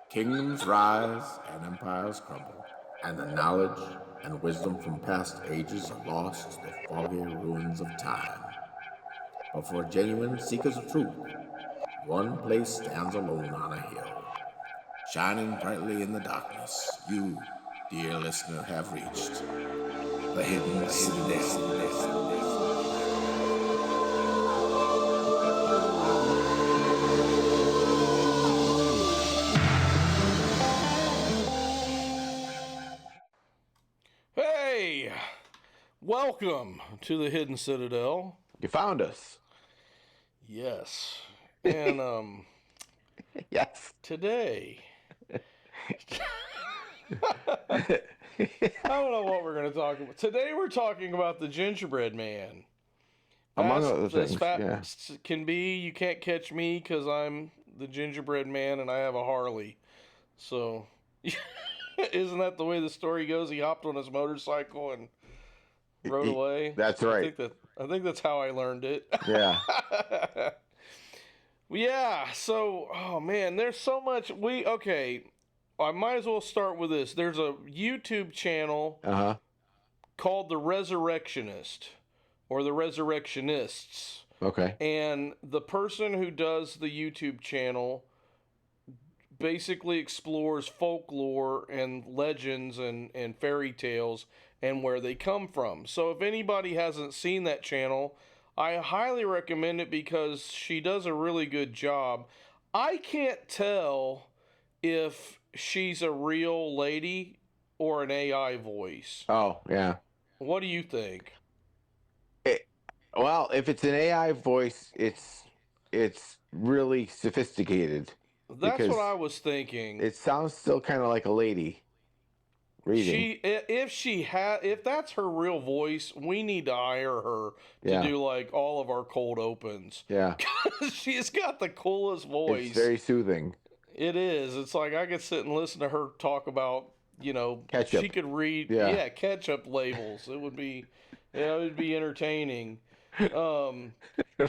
Kingdoms rise and empires crumble, and the knowledge and wisdom from past ages are lost to the foggy ruins of time. But for genuine seekers of truth, one place stands alone on a hill. Shining brightly in the darkness, you, dear listener, have reached the Hidden Citadel. Hey, welcome to the Hidden Citadel. You found us. Yes, and Yes. today, I don't know what we're going to talk about. Today we're talking about the Gingerbread Man. Among Fast other as things, fast can be. You can't catch me because I'm the Gingerbread Man and I have a Harley. So, isn't that the way the story goes? He hopped on his motorcycle and rode away. That's right. I think that's how I learned it. Yeah. Yeah, so, oh man, there's so much. Okay, I might as well start with this. There's a YouTube channel Uh-huh. called The Resurrectionist, or The Resurrectionists. Okay. And the person who does the YouTube channel basically explores folklore and legends and fairy tales and where they come from. So if anybody hasn't seen that channel, I highly recommend it because she does a really good job. I can't tell if she's a real lady or an AI voice. Oh, yeah. What do you think? Well, if it's an AI voice, it's really sophisticated. That's because what I was thinking. It sounds still kind of like a lady reading. If that's her real voice, we need to hire her to do like all of our cold opens. Yeah. She's got the coolest voice. It's very soothing. It is. It's like I could sit and listen to her talk about, Ketchup. She could read, ketchup labels. It would be entertaining.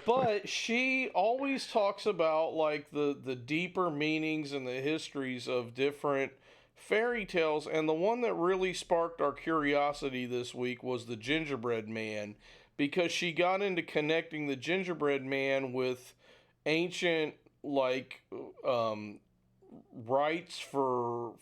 But she always talks about like the deeper meanings and the histories of different fairy tales, and the one that really sparked our curiosity this week was the Gingerbread Man, because she got into connecting the Gingerbread Man with ancient rites for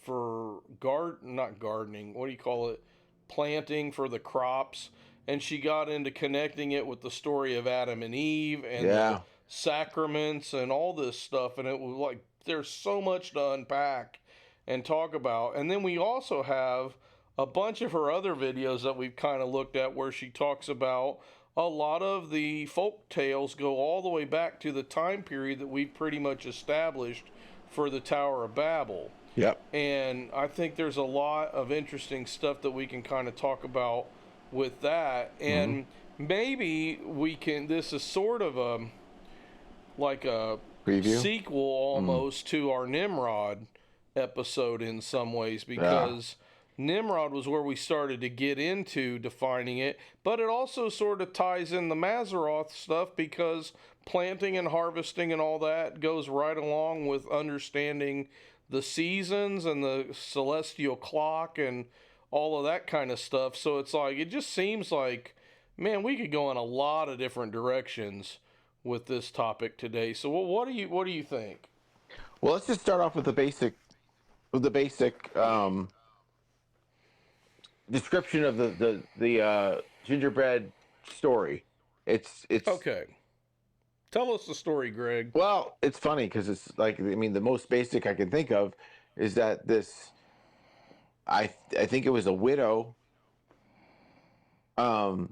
not gardening, what do you call it, planting for the crops, and she got into connecting it with the story of Adam and Eve and the sacraments and all this stuff, and it was like there's so much to unpack and talk about. And then we also have a bunch of her other videos that we've kind of looked at where she talks about a lot of the folk tales go all the way back to the time period that we've pretty much established for the Tower of Babel. Yep. And I think there's a lot of interesting stuff that we can kind of talk about with that. And maybe we can, this is sort of a preview? Sequel almost to our Nimrod episode in some ways, because Nimrod was where we started to get into defining it, but it also sort of ties in the Mazzaroth stuff, because planting and harvesting and all that goes right along with understanding the seasons and the celestial clock and all of that kind of stuff. So it's like, it just seems like, man, we could go in a lot of different directions with this topic today. So what do you think? Well, let's just start off with the basic description of the gingerbread story. It's okay. Tell us the story, Greg. Well, it's funny because it's like, I mean, the most basic I can think of is that this, I think it was a widow. As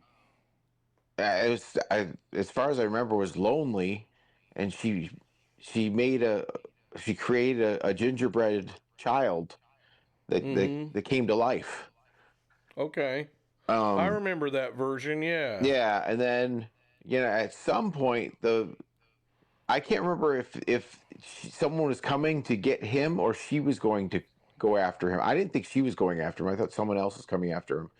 far as I remember, was lonely, and she created a gingerbread child that came to life. Okay. I remember that version, yeah. Yeah, and then, at some point, I can't remember if someone was coming to get him or she was going to go after him. I didn't think she was going after him. I thought someone else was coming after him.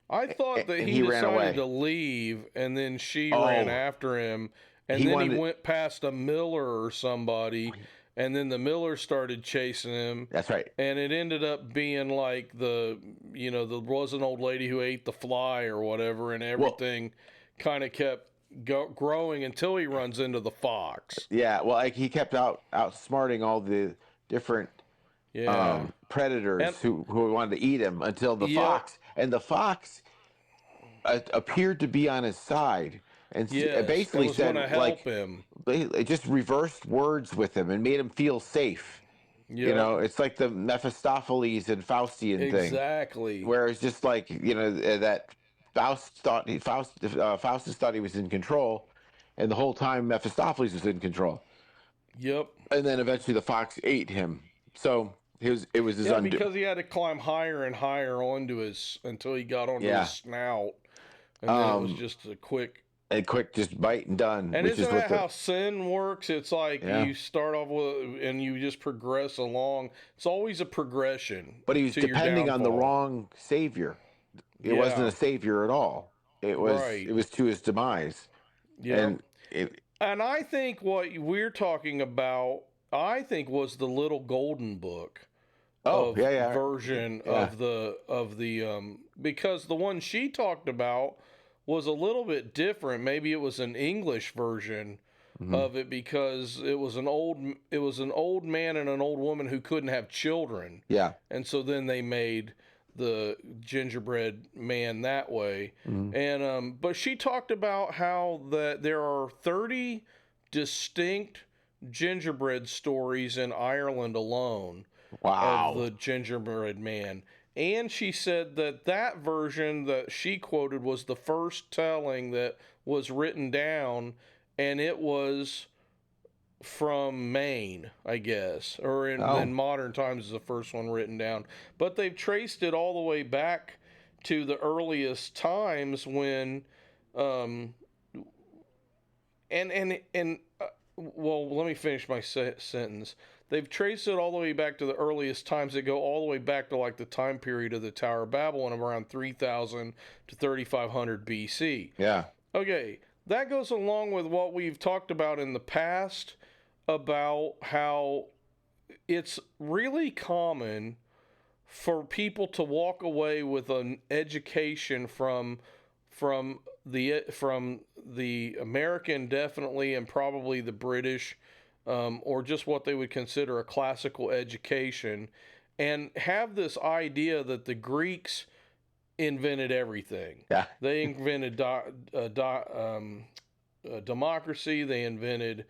I thought that he decided to leave, and then she ran after him, and then he went past a miller or somebody, and then the miller started chasing him. That's right. And it ended up being like there was an old lady who ate the fly or whatever, and everything kind of kept growing until he runs into the fox. Yeah, well, like he kept outsmarting all the different predators who wanted to eat him until the fox appeared to be on his side and basically was said, gonna help him. It just reversed words with him and made him feel safe. You know, it's like the Mephistopheles and Faustian thing. Exactly. Where it's just like, that Faustus thought he was in control, and the whole time Mephistopheles was in control. Yep. And then eventually the fox ate him. So it was his undo. Because he had to climb higher and higher until he got onto his snout. And then it was just a quick just bite and done. And isn't that how sin works? It's like you start off with, and you just progress along. It's always a progression. But he was depending on the wrong savior. It wasn't a savior at all. It was to his demise. Yeah. And I think what we're talking about, was the Little Golden Book. Version of the because the one she talked about was a little bit different. Maybe it was an English version of it, because it was an old man and an old woman who couldn't have children. Yeah. And so then they made the Gingerbread Man that way. And but she talked about how that there are 30 distinct gingerbread stories in Ireland alone. Wow. Of the Gingerbread Man. And she said that version that she quoted was the first telling that was written down, and it was from Maine, I guess, or in modern times is the first one written down. But they've traced it all the way back to the earliest times when, well, let me finish my sentence. They've traced it all the way back to the earliest times that go all the way back to like the time period of the Tower of Babylon of around 3000 to 3500 BC. Yeah. Okay, that goes along with what we've talked about in the past about how it's really common for people to walk away with an education from the American, definitely, and probably the British, or just what they would consider a classical education, and have this idea that the Greeks invented everything. Yeah. They invented democracy. They invented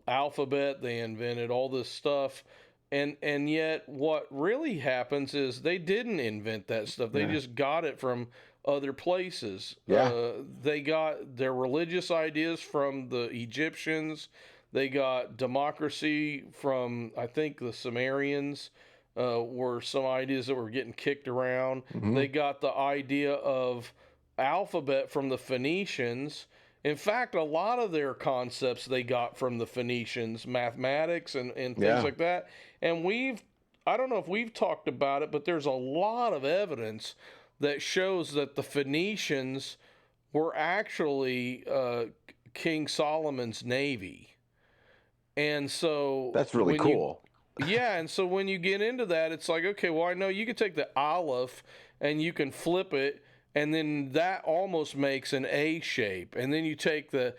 alphabet. They invented all this stuff. And yet what really happens is they didn't invent that stuff. They just got it from other places. Yeah. They got their religious ideas from the Egyptians. They got democracy from, I think, the Sumerians. Were some ideas that were getting kicked around. They got the idea of alphabet from the Phoenicians. In fact, a lot of their concepts they got from the Phoenicians, mathematics and things like that. And I don't know if we've talked about it, but there's a lot of evidence that shows that the Phoenicians were actually King Solomon's navy. And so that's really cool. Yeah, and so when you get into that, it's like, okay, well, I know you can take the aleph and you can flip it, and then that almost makes an A shape. And then you take the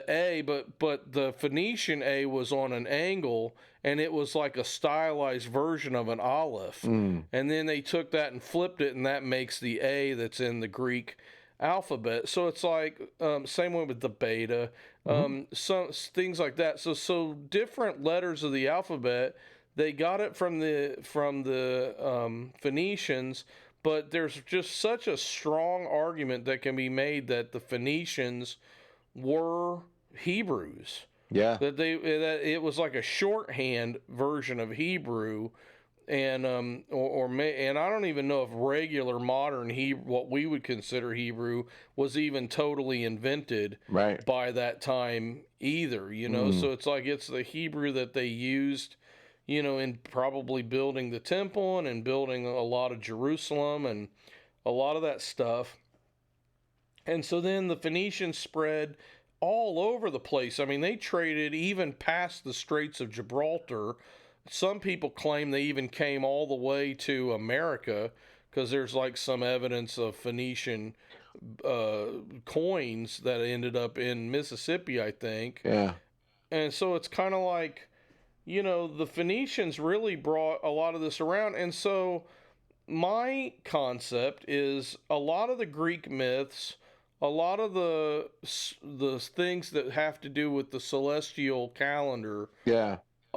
A, but the Phoenician A was on an angle, and it was like a stylized version of an aleph. And then they took that and flipped it, and that makes the A that's in the Greek alphabet. So it's like same way with the beta, some things like that. So different letters of the alphabet, they got it from the Phoenicians, but there's just such a strong argument that can be made that the Phoenicians were Hebrews. Yeah. That it was like a shorthand version of Hebrew. And and I don't even know if regular modern Hebrew, what we would consider Hebrew, was even totally invented by that time either. So it's like it's the Hebrew that they used, in probably building the temple and in building a lot of Jerusalem and a lot of that stuff. And so then the Phoenicians spread all over the place. I mean, they traded even past the Straits of Gibraltar. Some people claim they even came all the way to America, because there's like some evidence of Phoenician coins that ended up in Mississippi, I think. Yeah. And so it's kind of like, the Phoenicians really brought a lot of this around. And so my concept is a lot of the Greek myths, a lot of the things that have to do with the celestial calendar, Yeah.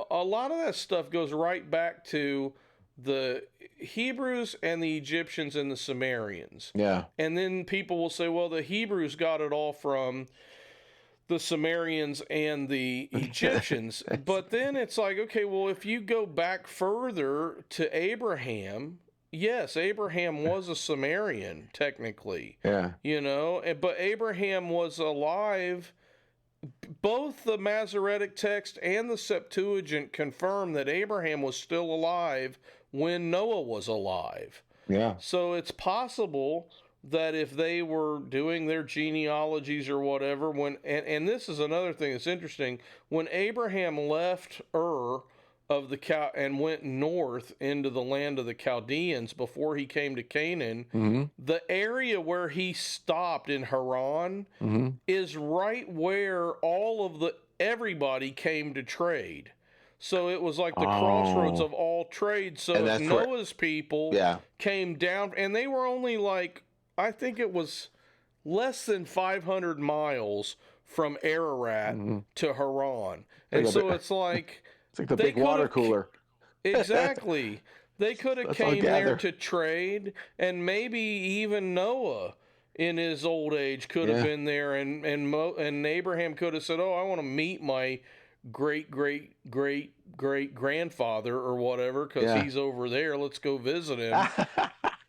a lot of that stuff goes right back to the Hebrews and the Egyptians and the Sumerians. Yeah. And then people will say, well, the Hebrews got it all from the Sumerians and the Egyptians. But then it's like, okay, well, if you go back further to Abraham, yes, Abraham was a Sumerian, technically. Yeah. But Abraham was alive. Both the Masoretic text and the Septuagint confirm that Abraham was still alive when Noah was alive. Yeah. So it's possible that if they were doing their genealogies or whatever, and this is another thing that's interesting, when Abraham left Ur and went north into the land of the Chaldeans before he came to Canaan, the area where he stopped in Haran is right where everybody came to trade. So it was like the crossroads of all trades. So if Noah's people came down, and they were only like, I think it was less than 500 miles from Ararat to Haran. And so it's like the big water cooler. Exactly. They could have came there to trade, and maybe even Noah in his old age could have been there, and Abraham could have said, oh, I want to meet my great grandfather or whatever, because he's over there. Let's go visit him.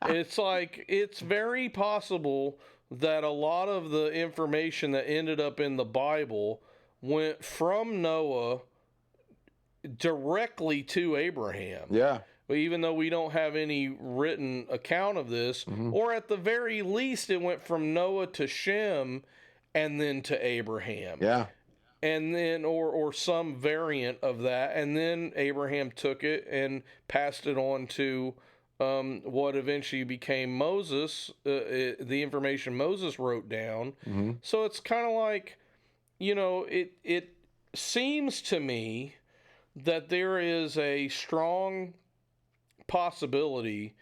It's like, it's very possible that a lot of the information that ended up in the Bible went from Noah directly to Abraham. Yeah. Even though we don't have any written account of this, or at the very least, it went from Noah to Shem and then to Abraham. Yeah. And then, or some variant of that. And then Abraham took it and passed it on to what eventually became Moses, the information Moses wrote down. So it's kind of like, it seems to me that there is a strong possibility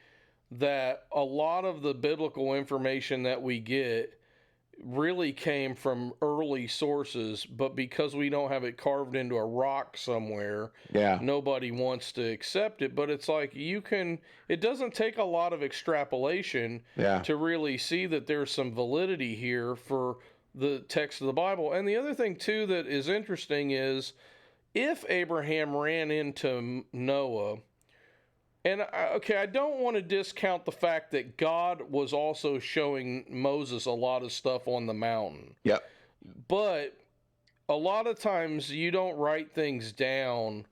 that a lot of the biblical information that we get really came from early sources, but because we don't have it carved into a rock somewhere, nobody wants to accept it. But it's like, it doesn't take a lot of extrapolation to really see that there's some validity here for the text of the Bible. And the other thing too that is interesting is, if Abraham ran into Noah, and I don't want to discount the fact that God was also showing Moses a lot of stuff on the mountain. Yep. But a lot of times you don't write things down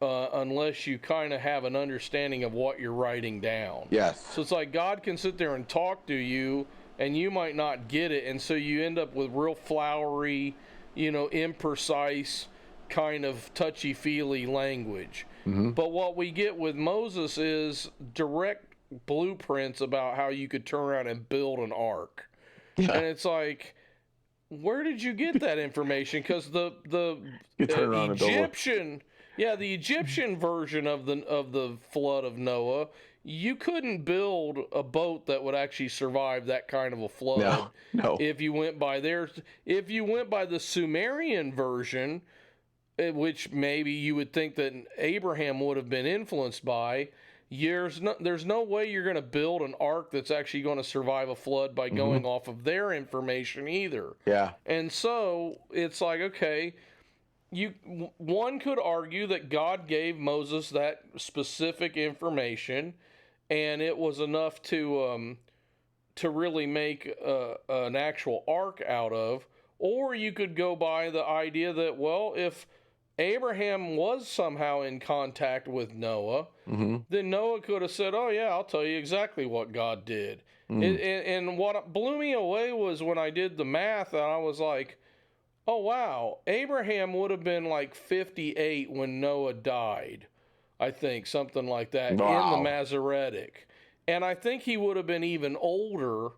unless you kind of have an understanding of what you're writing down. Yes. So it's like God can sit there and talk to you, and you might not get it, and so you end up with real flowery, imprecise, kind of touchy-feely language. But what we get with Moses is direct blueprints about how you could turn around and build an ark. And it's like, where did you get that information? Because the Egyptian, the Egyptian version of the flood of Noah, you couldn't build a boat that would actually survive that kind of a flood. No. If you went by the Sumerian version, which maybe you would think that Abraham would have been influenced by, there's no way you're going to build an ark that's actually going to survive a flood by going off of their information either. Yeah. And so it's like, okay, one could argue that God gave Moses that specific information, and it was enough to really make an actual ark out of. Or you could go by the idea that, well, if Abraham was somehow in contact with Noah, then Noah could have said, oh yeah, I'll tell you exactly what God did. And what blew me away was when I did the math, and I was like, Oh, wow. Abraham would have been like 58 when Noah died. I think, something like that, in the Wow. Masoretic. And I think he would have been even older,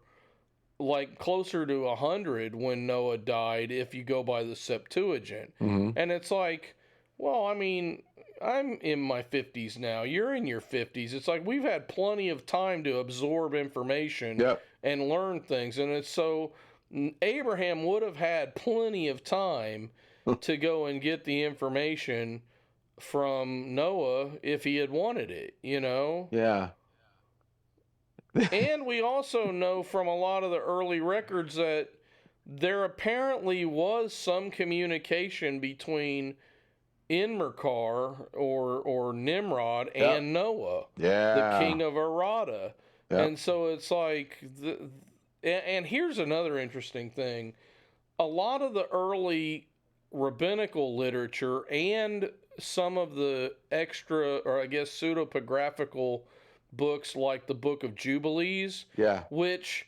like closer to 100 when Noah died, if you go by the Septuagint. Mm-hmm. And it's like, well, I mean, I'm in my 50s now. You're in your 50s. It's like we've had plenty of time to absorb information Yep. and learn things. And it's so Abraham would have had plenty of time to go and get the information from Noah if he had wanted it, you know? Yeah. And we also know from a lot of the early records that there apparently was some communication between Inmerkar or Nimrod and Noah, the king of Arada. Yep. And so it's like, and here's another interesting thing. A lot of the early rabbinical literature and some of the extra, or I guess pseudepigraphical books like the Book of Jubilees, which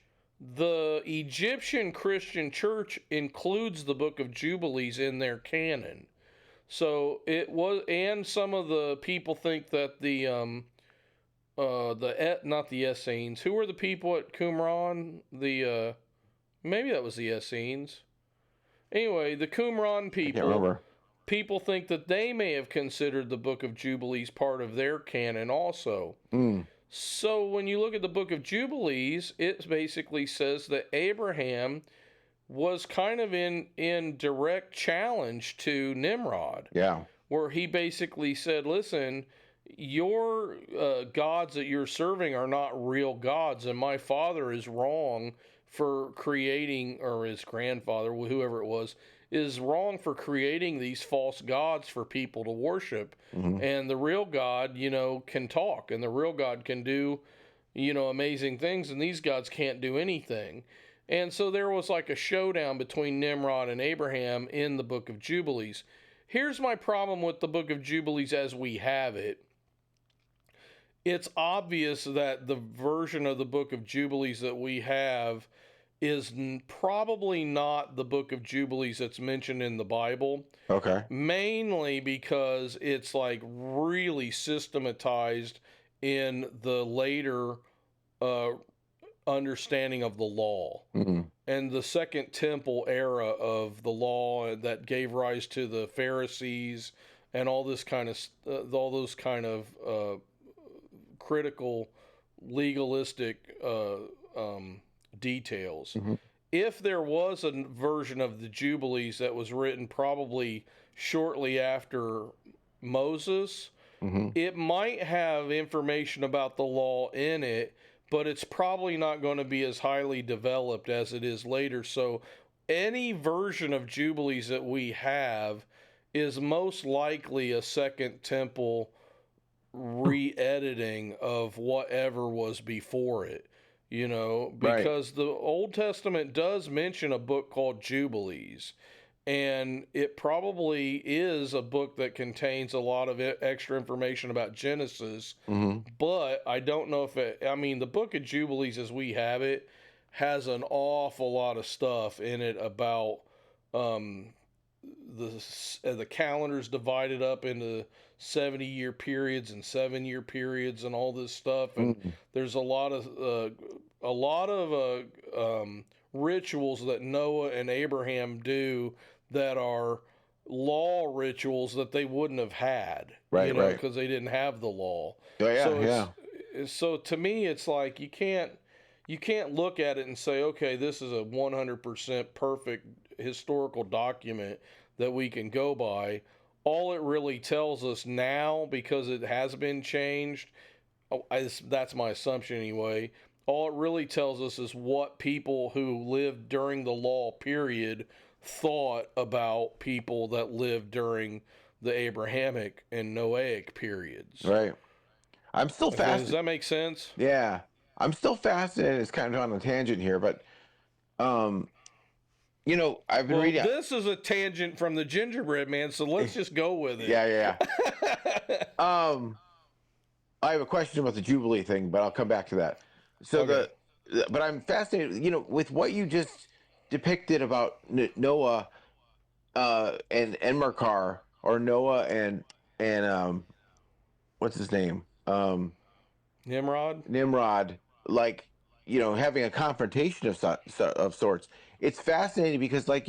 the Egyptian Christian Church includes the Book of Jubilees in their canon. So it was, and some of the people think that not the Essenes. Who were the people at Qumran? Maybe that was the Essenes. Anyway, the Qumran people. I can't remember. People think that they may have considered the Book of Jubilees part of their canon also. So when you look at the Book of Jubilees, it basically says that Abraham was kind of in direct challenge to Nimrod. Yeah. Where he basically said, listen, your gods that you're serving are not real gods, and my father is wrong for creating, or his grandfather, whoever it was, is wrong for creating these false gods for people to worship. And the real God, can talk, and the real God can do, amazing things, and these gods can't do anything. And so there was like a showdown between Nimrod and Abraham in the Book of Jubilees. Here's my problem with the Book of Jubilees as we have it. It's obvious that the version of the Book of Jubilees that we have is probably not the Book of Jubilees that's mentioned in the Bible. Okay. Mainly because it's like really systematized in the later understanding of the law. And the Second Temple era of the law that gave rise to the Pharisees and all this kind of all those kind of critical legalistic details. If there was a version of the Jubilees that was written probably shortly after Moses, it might have information about the law in it, but it's probably not going to be as highly developed as it is later. So any version of Jubilees that we have is most likely a Second Temple re-editing of whatever was before it, because the Old Testament does mention a book called Jubilees, and it probably is a book that contains a lot of extra information about Genesis, but I don't know if the Book of Jubilees as we have it has an awful lot of stuff in it about the calendar's divided up into 70-year periods and 7-year periods and all this stuff, and there's a lot of rituals that Noah and Abraham do that are law rituals that they wouldn't have had, because they didn't have the law. So to me, it's like you can't look at it and say, okay, this is a 100% perfect historical document that we can go by. All it really tells us now, because it has been changed, that's my assumption anyway, all it really tells us is what people who lived during the law period thought about people that lived during the Abrahamic and Noahic periods. Right. I'm still fascinated. Does that make sense? Yeah. I'm still fascinated. It's kind of on a tangent here, but I've been reading. This is a tangent from the Gingerbread Man, so let's just go with it. Yeah. I have a question about the Jubilee thing, but I'll come back to that. So Okay. but I'm fascinated, with what you just depicted about Noah. and Enmerkar, or Noah and what's his name? Nimrod. Nimrod, like, having a confrontation of sorts. It's fascinating because, like,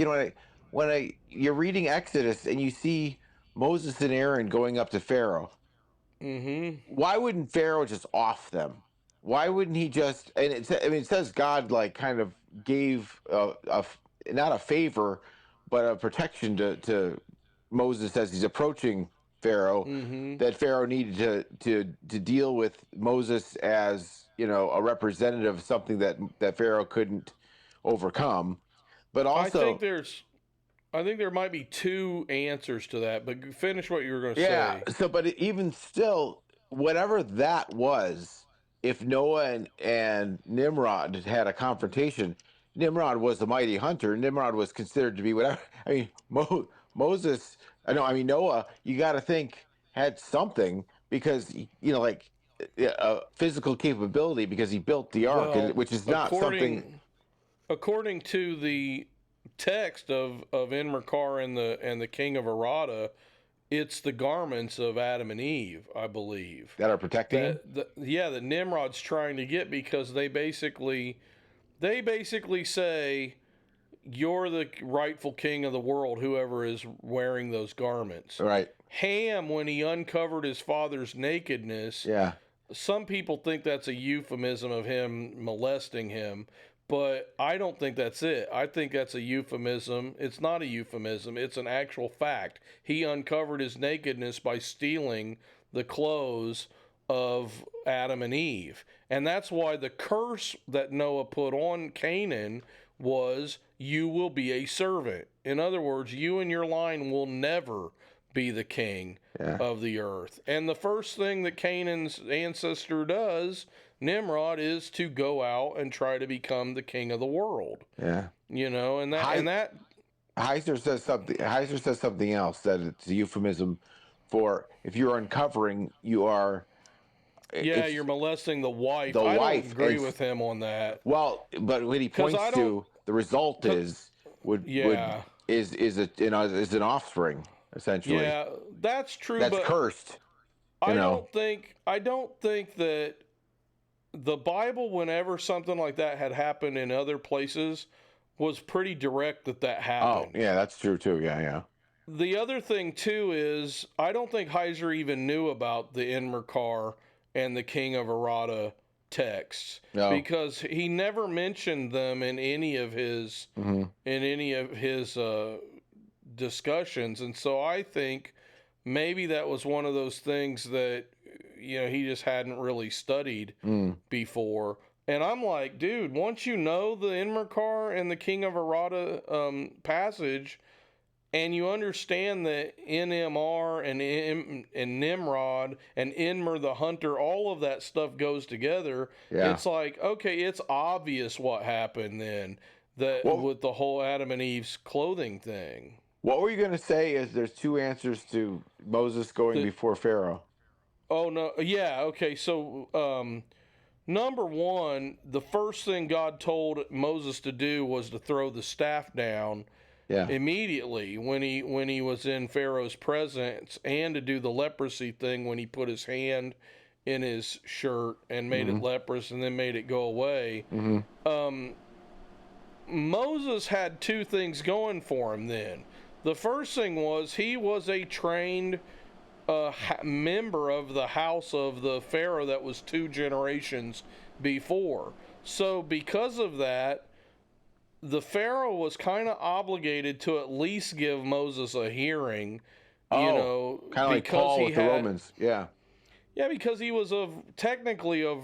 when you're reading Exodus and you see Moses and Aaron going up to Pharaoh, Mm-hmm. why wouldn't Pharaoh just off them? Why wouldn't he just? And it says God, like, kind of gave not a favor, but a protection to Moses as he's approaching Pharaoh. Mm-hmm. That Pharaoh needed to deal with Moses as, a representative of something that Pharaoh couldn't overcome. But I think also, there might be two answers to that, but finish what you were going to yeah. say. So, but even still, whatever that was, if Noah and Nimrod had a confrontation, Nimrod was the mighty hunter. Nimrod was considered to be whatever. I mean, Moses. I mean Noah. You got to think had something because like a physical capability because he built the ark, Well, which is not something. according to the text of Enmerkar and the King of Arada, it's the garments of Adam and Eve, I believe. That are protecting him. That Nimrod's trying to get, because they basically say you're the rightful king of the world, whoever is wearing those garments. Right. Ham, when he uncovered his father's nakedness, Yeah. some people think that's a euphemism of him molesting him, but I don't think that's it. I think that's a euphemism. It's not a euphemism. It's an actual fact. He uncovered his nakedness by stealing the clothes of Adam and Eve. And that's why the curse that Noah put on Canaan was, you will be a servant. In other words, you and your line will never be the king of the earth. And the first thing that Canaan's ancestor does, Nimrod, is to go out and try to become the king of the world. Yeah. And that Heiser says something else, that it's a euphemism for if you're uncovering, you are. you're molesting the wife. The I wife, don't agree with him on that. Well, but what he points to, the result is an offspring, essentially. Yeah, that's true. That's but cursed. I don't think that the Bible, whenever something like that had happened in other places, was pretty direct that happened. Oh, yeah, that's true too. Yeah. The other thing too is, I don't think Heiser even knew about the Enmerkar and the King of Arada texts, because he never mentioned them in any of his discussions. And so I think maybe that was one of those things that he just hadn't really studied before. And I'm like, dude, once you know the Enmerkar and the King of Arada passage, and you understand that NMR and Nimrod and Enmer the hunter, all of that stuff goes together. Yeah. It's like, okay, it's obvious what happened then, with the whole Adam and Eve's clothing thing. What were you going to say is there's two answers to Moses going before Pharaoh? Oh, no. Yeah, okay. So, number one, the first thing God told Moses to do was to throw the staff down immediately when he was in Pharaoh's presence, and to do the leprosy thing when he put his hand in his shirt and made it leprous and then made it go away. Moses had two things going for him then. The first thing was, he was a trained member of the house of the Pharaoh that was 2 generations before. So because of that, the Pharaoh was kind of obligated to at least give Moses a hearing, kind of like Paul with the Romans. Yeah, because he was technically of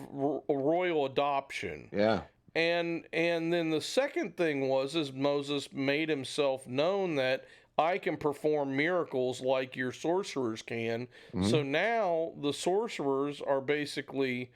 royal adoption. Yeah. And then the second thing is Moses made himself known that I can perform miracles like your sorcerers can. So now the sorcerers are basically,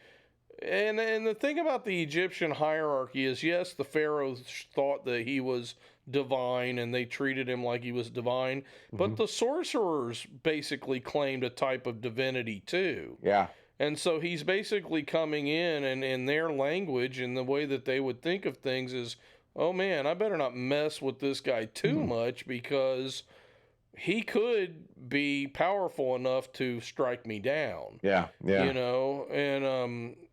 and the thing about the Egyptian hierarchy is, yes, the pharaohs thought that he was divine and they treated him like he was divine, but the sorcerers basically claimed a type of divinity too. Yeah. And so he's basically coming in, and in their language and the way that they would think of things is, oh man, I better not mess with this guy too much, because he could be powerful enough to strike me down. Yeah, yeah. You know,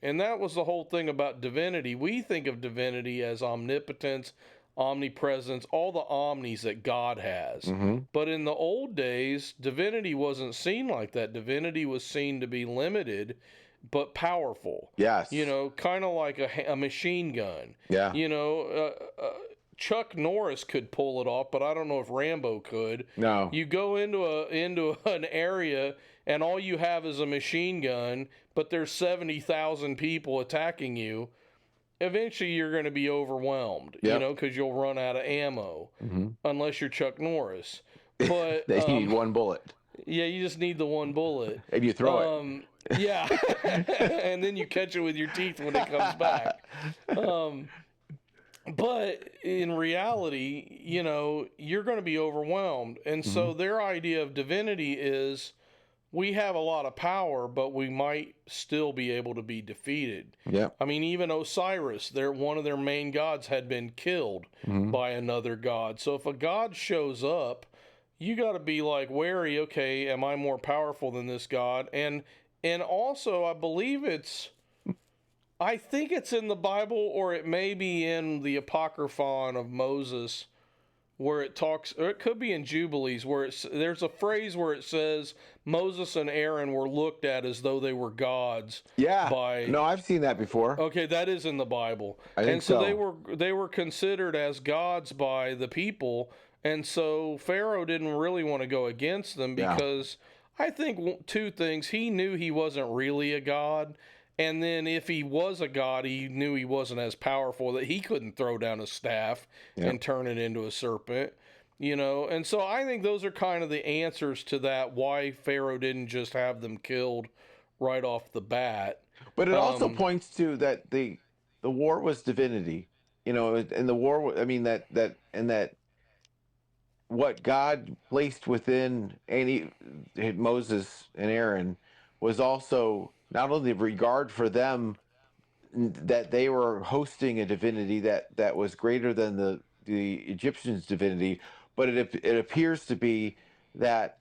and that was the whole thing about divinity. We think of divinity as omnipotence, omnipresence, all the omnis that God has. Mm-hmm. But in the old days, divinity wasn't seen like that. Divinity was seen to be limited but powerful. Yes. You know, kind of like a machine gun. Yeah. You know, Chuck Norris could pull it off, but I don't know if Rambo could. No. You go into an area and all you have is a machine gun, but there's 70,000 people attacking you. Eventually, you're going to be overwhelmed, Yep. you know, because you'll run out of ammo, unless you're Chuck Norris. But They need one bullet. Yeah, you just need the one bullet. And you throw it. Yeah, and then you catch it with your teeth when it comes back. But in reality, you know, you're going to be overwhelmed. And so their idea of divinity is we have a lot of power, but we might still be able to be defeated. Yeah. I mean, even Osiris, one of their main gods, had been killed by another god. So if a god shows up, you got to be like wary, okay, am I more powerful than this god? And also, I think it's in the Bible, or it may be in the Apocryphon of Moses, where it talks, or it could be in Jubilees, where there's a phrase where it says Moses and Aaron were looked at as though they were gods. Yeah. By, no, I've seen that before. Okay, that is in the Bible. I think so. They were considered as gods by the people, and so Pharaoh didn't really want to go against them because I think two things. He knew he wasn't really a god. And then if he was a god, he knew he wasn't as powerful, that he couldn't throw down a staff and turn it into a serpent, you know. And so I think those are kind of the answers to that, why Pharaoh didn't just have them killed right off the bat. But it also points to that the war was divinity, you know, and the war, I mean, that what God placed within Moses and Aaron was also not only the regard for them, that they were hosting a divinity that was greater than the Egyptians' divinity, but it appears to be that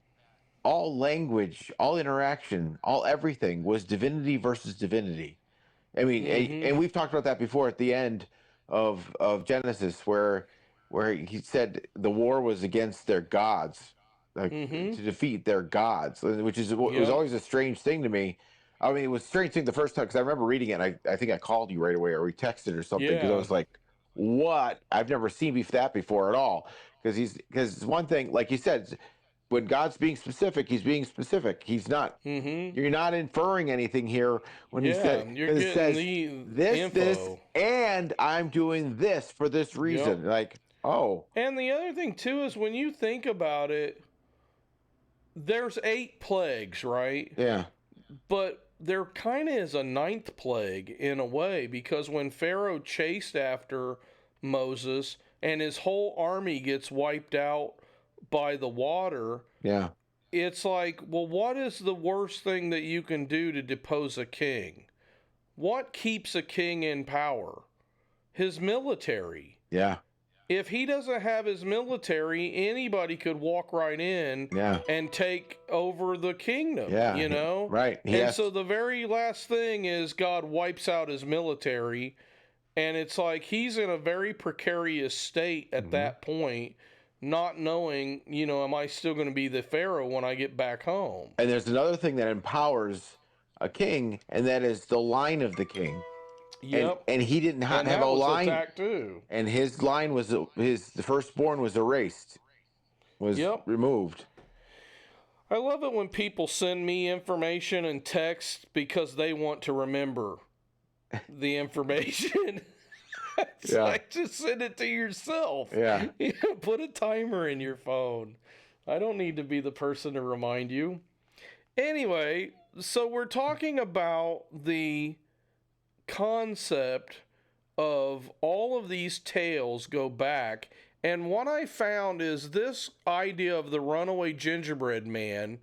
all language, all interaction, all everything was divinity versus divinity. I mean, and we've talked about that before at the end of Genesis, where he said the war was against their gods, like to defeat their gods, which is was always a strange thing to me. I mean, it was a strange thing the first time, because I remember reading it, and I think I called you right away, or we texted or something, because I was like, what? I've never seen that before at all. Because one thing, like you said, when God's being specific, he's being specific. He's not, you're not inferring anything here when he says, this, and I'm doing this for this reason. Like, oh. And the other thing, too, is when you think about it, there's 8 plagues, right? Yeah. But there kind of is a 9th plague in a way, because when Pharaoh chased after Moses and his whole army gets wiped out by the water, it's like, well, what is the worst thing that you can do to depose a king? What keeps a king in power? His military. Yeah. If he doesn't have his military, anybody could walk right in and take over the kingdom, you know? Right. So the very last thing is God wipes out his military, and it's like he's in a very precarious state at that point, not knowing, you know, am I still going to be the Pharaoh when I get back home? And there's another thing that empowers a king, and that is the line of the king. Yep. And he didn't have a line. Attacked too. And his line was the firstborn was erased, was removed. I love it when people send me information and text because they want to remember the information. It's like, just send it to yourself. Yeah. You know, put a timer in your phone. I don't need to be the person to remind you. Anyway, so we're talking about the concept of all of these tales go back, and what I found is this idea of the runaway gingerbread man.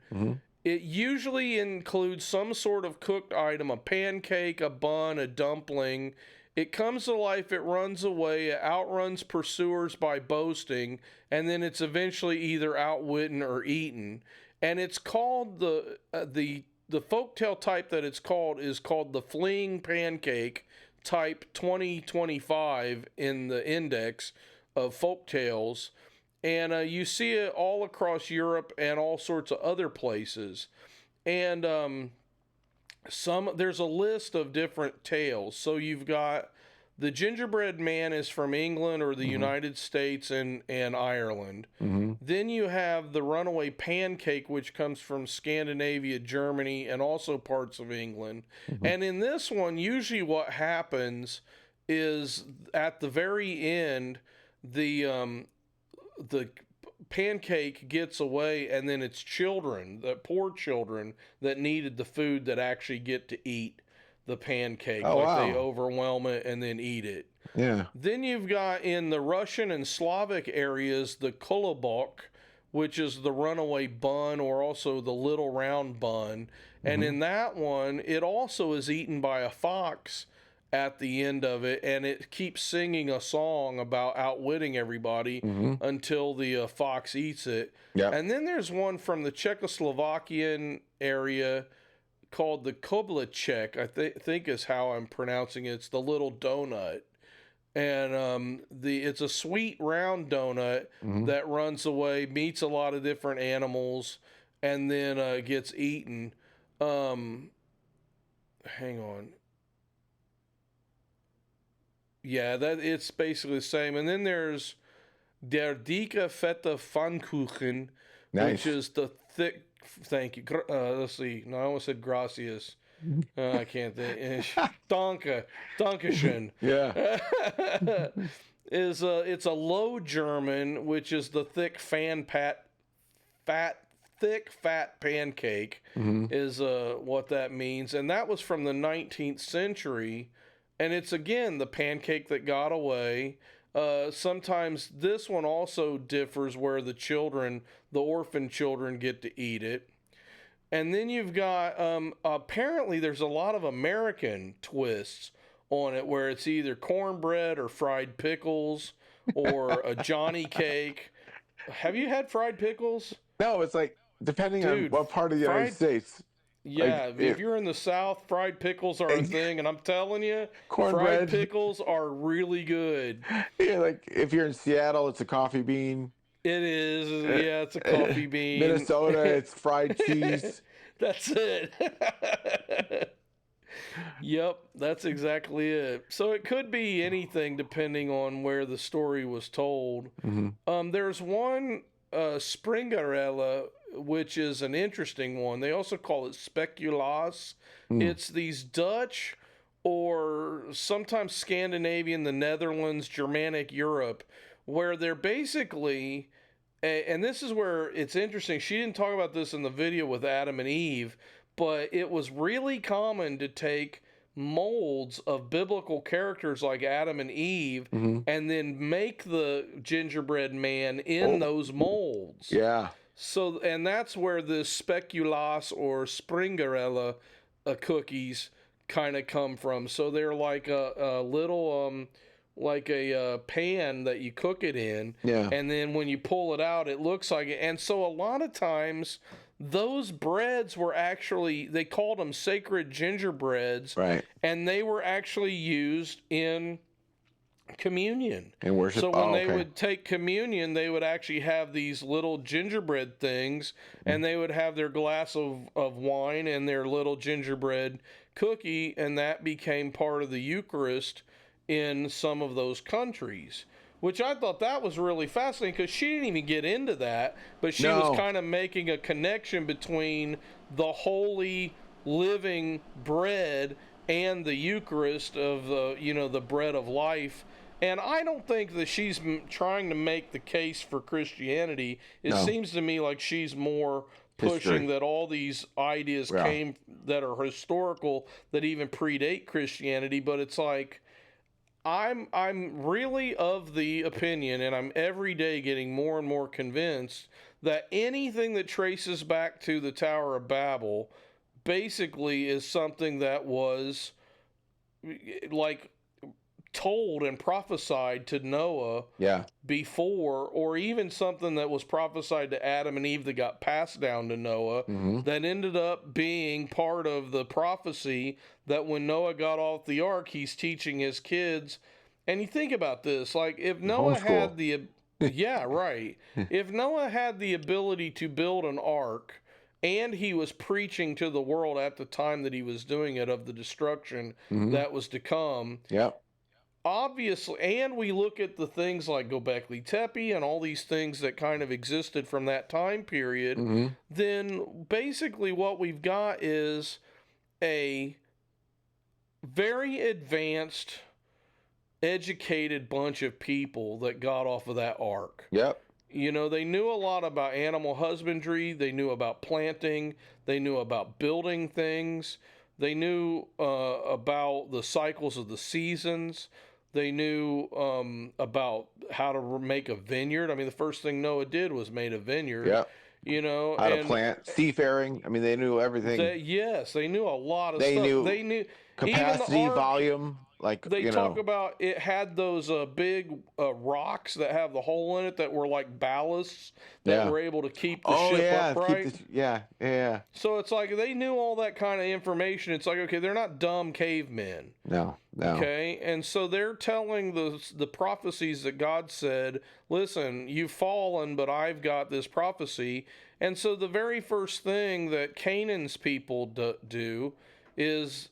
It usually includes some sort of cooked item, a pancake, a bun, a dumpling. It comes to life, it runs away, it outruns pursuers by boasting, and then it's eventually either outwitted or eaten. And it's called the folktale type that it's called is called the fleeing pancake type 2025 in the index of folktales. And you see it all across Europe and all sorts of other places. And there's a list of different tales. So you've got the Gingerbread Man is from England or the United States and Ireland. Then you have the Runaway Pancake, which comes from Scandinavia, Germany, and also parts of England. And in this one, usually what happens is at the very end, the pancake gets away, and then it's children, the poor children that needed the food, that actually get to eat the pancake. They overwhelm it and then eat it. Yeah. Then you've got in the Russian and Slavic areas the kolobok, which is the runaway bun, or also the little round bun. And in that one, it also is eaten by a fox at the end of it, and it keeps singing a song about outwitting everybody until the fox eats it. Yep. And then there's one from the Czechoslovakian area called the Koblechek, I think is how I'm pronouncing it. It's the little donut. And it's a sweet round donut that runs away, meets a lot of different animals, and then gets eaten. Hang on. Yeah, it's basically the same. And then there's Der Dicke Fette Pfannkuchen, which is the thick. Thank you. Let's see. No, I almost said gracias. I can't think. Dankeschön. Yeah. It's a Low German, which is the thick fat pancake, is what that means, and that was from the 19th century, and it's again the pancake that got away. Sometimes this one also differs where the orphan children get to eat it. And then you've got, apparently there's a lot of American twists on it where it's either cornbread or fried pickles or a Johnny cake. Have you had fried pickles? No, it's like, depending on what part of the United States. Yeah, like, if you're in the South, fried pickles are a thing, and I'm telling you, cornbread, fried pickles are really good. Yeah, like if you're in Seattle, it's a coffee bean. It is, yeah, it's a coffee bean. Minnesota, it's fried cheese. That's it. Yep, that's exactly it. So it could be anything depending on where the story was told. There's one Springerella, which is an interesting one. They also call it Speculaas. It's these Dutch or sometimes Scandinavian, the Netherlands, Germanic Europe, where they're basically, and this is where it's interesting, she didn't talk about this in the video with Adam and Eve, but it was really common to take molds of biblical characters like Adam and Eve and then make the gingerbread man in those molds. Yeah. So, and that's where the Speculaas or Springerella cookies kind of come from. So they're like a little, like a pan that you cook it in. Yeah. And then when you pull it out, it looks like it. And so a lot of times those breads were actually, they called them sacred gingerbreads. Right. And they were actually used in communion and worship. So when they would take communion, they would actually have these little gingerbread things, and they would have their glass of wine and their little gingerbread cookie, and that became part of the Eucharist in some of those countries, which I thought that was really fascinating because she didn't even get into that, but she was kind of making a connection between the holy living bread and the Eucharist of the bread of life. And I don't think that she's trying to make the case for Christianity. It seems to me like she's more pushing that all these ideas came that are historical, that even predate Christianity. But it's like, I'm really of the opinion, and I'm every day getting more and more convinced, that anything that traces back to the Tower of Babel basically is something that was like told and prophesied to Noah before, or even something that was prophesied to Adam and Eve that got passed down to Noah, that ended up being part of the prophecy that when Noah got off the ark, he's teaching his kids. And you think about this, like if Noah had the if Noah had the ability to build an ark, and he was preaching to the world at the time that he was doing it of the destruction that was to come. Obviously, and we look at the things like Göbekli Tepe and all these things that kind of existed from that time period, then basically what we've got is a very advanced, educated bunch of people that got off of that ark. You know, they knew a lot about animal husbandry, they knew about planting, they knew about building things, they knew about the cycles of the seasons. They knew about how to make a vineyard. I mean, the first thing Noah did was made a vineyard. You know, how to plant, seafaring. I mean, they knew everything. They knew a lot of stuff. They knew capacity, even the ark, volume. Like they talk about it had those big rocks that have the hole in it that were like ballasts that were able to keep the ship upright. So it's like they knew all that kind of information. It's like, okay, they're not dumb cavemen. No. Okay, and so they're telling the prophecies that God said, listen, you've fallen, but I've got this prophecy. And so the very first thing that Canaan's people do is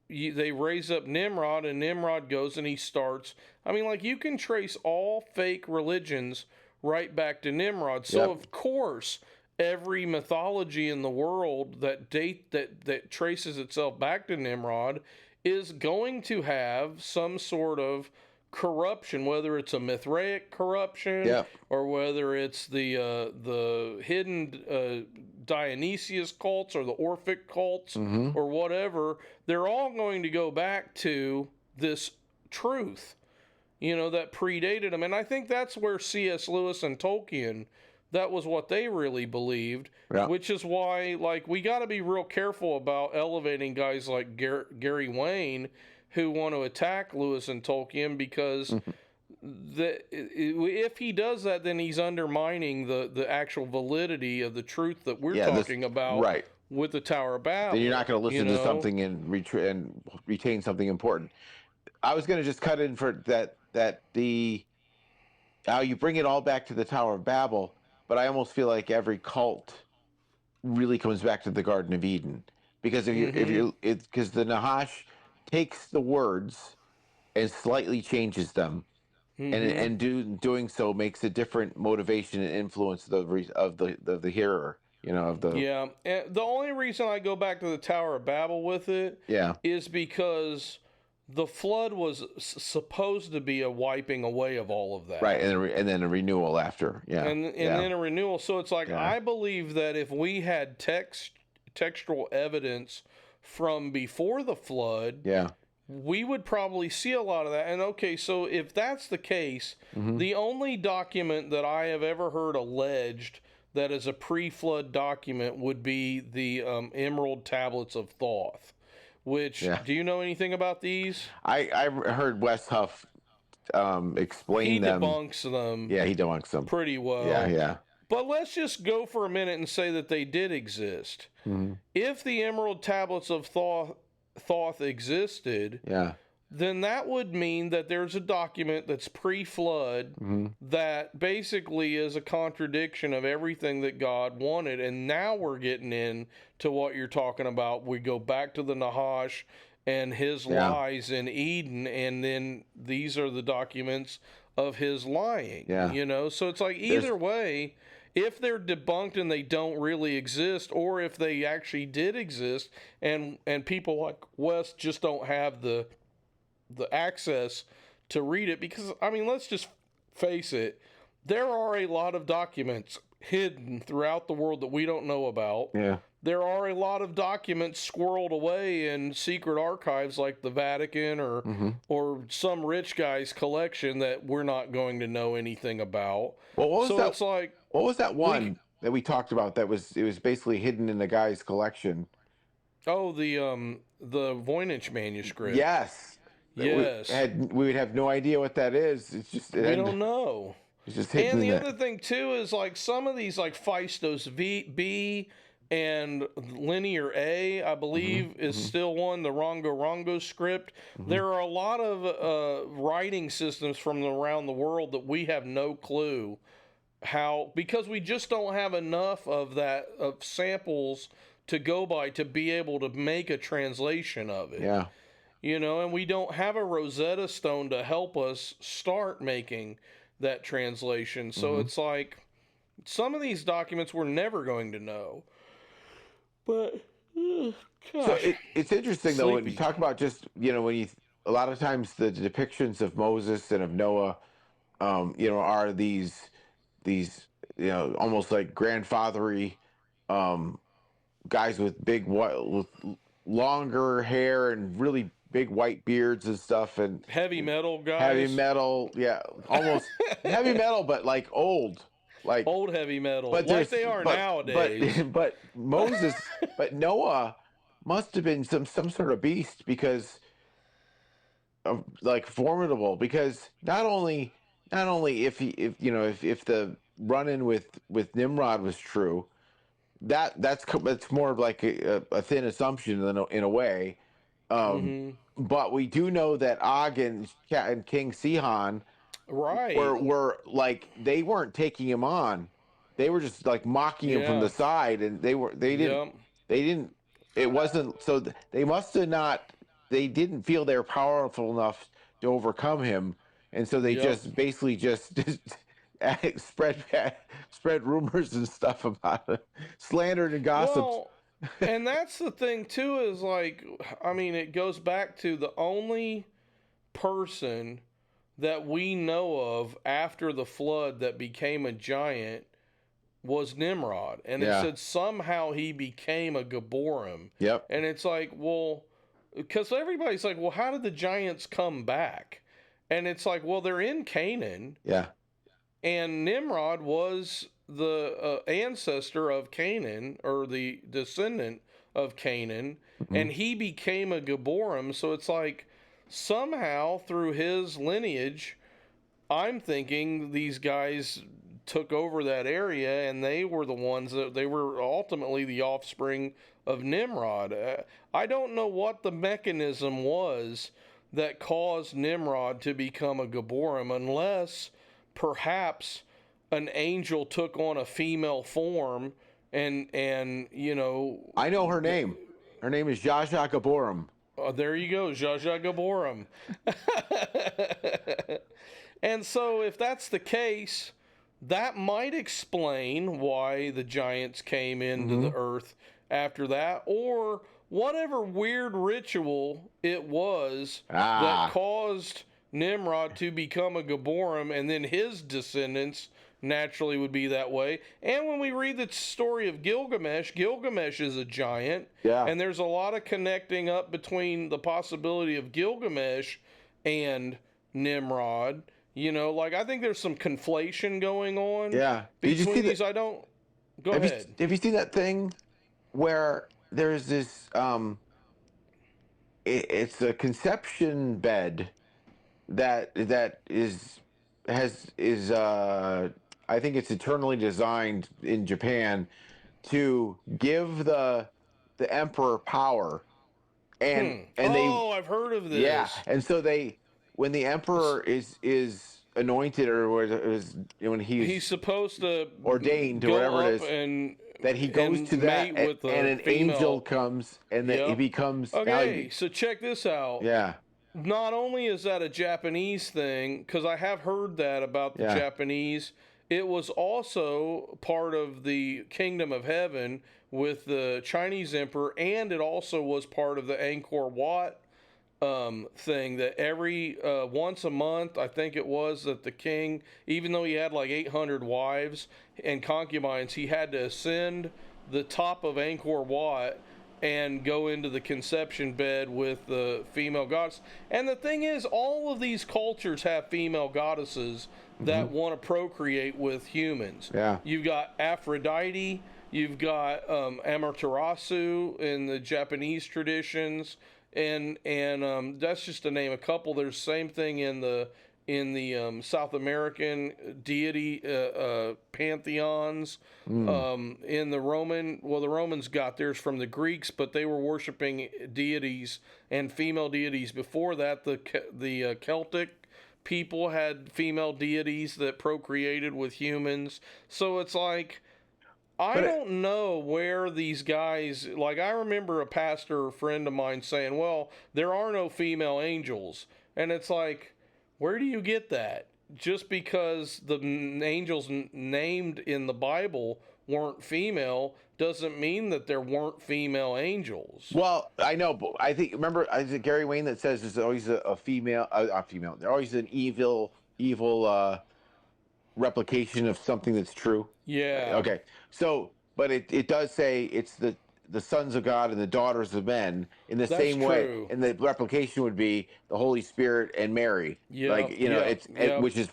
they raise up Nimrod, and Nimrod goes and he starts. I mean, like, you can trace all fake religions right back to Nimrod. So of course, every mythology in the world that traces itself back to Nimrod is going to have some sort of corruption, whether it's a Mithraic corruption or whether it's the hidden Dionysius cults or the Orphic cults or whatever. They're all going to go back to this truth, you know, that predated them. And I think that's where C.S. Lewis and Tolkien, that was what they really believed, which is why, like, we got to be real careful about elevating guys like Gary Wayne who want to attack Lewis and Tolkien, because if he does that, then he's undermining the actual validity of the truth that we're talking about with the Tower of Babel. Then you're not going to listen to something and retain something important. I was going to just cut in for that how you bring it all back to the Tower of Babel, but I almost feel like every cult really comes back to the Garden of Eden, because because the Nahash takes the words and slightly changes them, and doing so makes a different motivation and influence of the hearer. You know, of the And the only reason I go back to the Tower of Babel with it is because the flood was supposed to be a wiping away of all of that. Right, and then a renewal after. And then a renewal. So it's like, I believe that if we had textual evidence from before the flood, we would probably see a lot of that. And okay, so if that's the case, the only document that I have ever heard alleged that is a pre-flood document would be the Emerald Tablets of Thoth. Which, do you know anything about these? I heard Wes Huff explain them. He debunks them. Yeah, he debunks them pretty well. Yeah. But let's just go for a minute and say that they did exist. If the Emerald Tablets of Thoth existed, then that would mean that there's a document that's pre-flood that basically is a contradiction of everything that God wanted. And now we're getting into what you're talking about. We go back to the Nahash and his lies in Eden, and then these are the documents of his lying. You know, so it's like either way, if they're debunked and they don't really exist, or if they actually did exist and people like Wes just don't have the access to read it, because I mean, let's just face it, there are a lot of documents hidden throughout the world that we don't know about. There are a lot of documents squirreled away in secret archives like the Vatican or some rich guy's collection that we're not going to know anything about. Well, what was that one that we talked about it was basically hidden in the guy's collection? Oh, the Voynich manuscript. Yes. Yes. we would have no idea what that is. It's just We don't know. It's just hidden And in the that. other thing too is like some of these like Phaistos B and Linear A, I believe, is still one, the Rongo Rongo script. There are a lot of writing systems from around the world that we have no clue how, because we just don't have enough of that of samples to go by to be able to make a translation of it. Yeah. And we don't have a Rosetta Stone to help us start making that translation. So it's like some of these documents we're never going to know. But gosh, So it's interesting though when you Sleepy. talk about just a lot of times the depictions of Moses and of Noah, are these almost like grandfathery guys with with longer hair and really big white beards and stuff and Heavy metal guys. heavy metal, yeah, almost heavy metal, but like old, like Old heavy metal, but like they are nowadays. But but Noah must have been some sort of beast because of like formidable because not only if if the run-in with Nimrod was true, that's more of like a thin assumption in a way. But we do know that Og and King Sihon Right. were like they weren't taking him on. They were just like mocking him from the side, and they didn't. It wasn't so. They must have not. They didn't feel they were powerful enough to overcome him, and so they just basically just spread rumors and stuff about it, slandered and gossiped. Well, and that's the thing too is like, I mean, it goes back to the only person that we know of after the flood that became a giant was Nimrod. And it said somehow he became a Gibborim. Yep. And it's like, well, because everybody's like, well, how did the giants come back? And it's like, well, they're in Canaan. Yeah. And Nimrod was the ancestor of Canaan, or the descendant of Canaan, and he became a Gibborim. So it's like somehow through his lineage, I'm thinking these guys took over that area, and they were the ones that they were ultimately the offspring of Nimrod. I don't know what the mechanism was that caused Nimrod to become a Gibborim, unless perhaps an angel took on a female form and I know her name. Her name is Zsa Zsa Gabborim. There you go, Zsa Zsa Gabborim. And so if that's the case, that might explain why the giants came into the earth after that, or whatever weird ritual it was that caused Nimrod to become a Gibborim, and then his descendants naturally would be that way. And when we read the story of Gilgamesh, Gilgamesh is a giant, and there's a lot of connecting up between the possibility of Gilgamesh and Nimrod. Like I think there's some conflation going on. Yeah. Between these, I don't. Go ahead. Have you seen that thing where there's this? It's a conception bed that is I think it's eternally designed in Japan to give the emperor power, and I've heard of this. Yeah, and so when the emperor is anointed, or when he's supposed to ordained or whatever it is, and that he goes to that with and an female angel comes and that he becomes okay. So check this out. Yeah. Not only is that a Japanese thing, because I have heard that about the Japanese, it was also part of the Kingdom of Heaven with the Chinese emperor, and it also was part of the Angkor Wat thing that every once a month, I think it was, that the king, even though he had like 800 wives and concubines, he had to ascend the top of Angkor Wat and go into the conception bed with the female goddess. And the thing is, all of these cultures have female goddesses that want to procreate with humans. Yeah. You've got Aphrodite, you've got Amaterasu in the Japanese traditions, and that's just to name a couple. There's same thing in the South American deity pantheons. In the the Romans got theirs from the Greeks, but they were worshiping deities and female deities before that. The Celtic people had female deities that procreated with humans. So it's like, I don't know where these guys, like, I remember a pastor friend of mine saying, well, there are no female angels. And it's like, where do you get that? Just because the angels named in the Bible weren't female doesn't mean that there weren't female angels. Well, I know, but I think, remember, is it Gary Wayne that says there's always a female, there's always an evil replication of something that's true? Yeah. Okay. So, but it does say it's the sons of God and the daughters of men in the same way, and the replication would be the Holy Spirit and Mary. Yeah. Like, which is,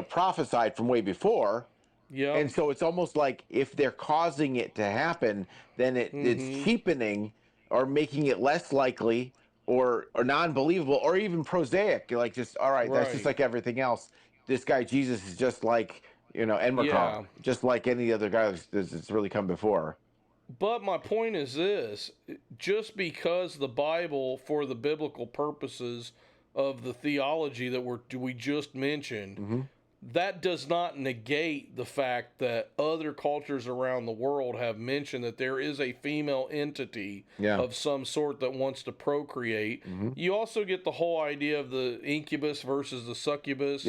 prophesied from way before. Yeah. And so it's almost like if they're causing it to happen, then it's cheapening or making it less likely or non-believable or even prosaic. You're like, just, all right, that's just like everything else. This guy Jesus is just like, Enmerkar, just like any other guy that's really come before. But my point is this: just because the Bible, for the biblical purposes of the theology that we just mentioned, that does not negate the fact that other cultures around the world have mentioned that there is a female entity of some sort that wants to procreate. You also get the whole idea of the incubus versus the succubus,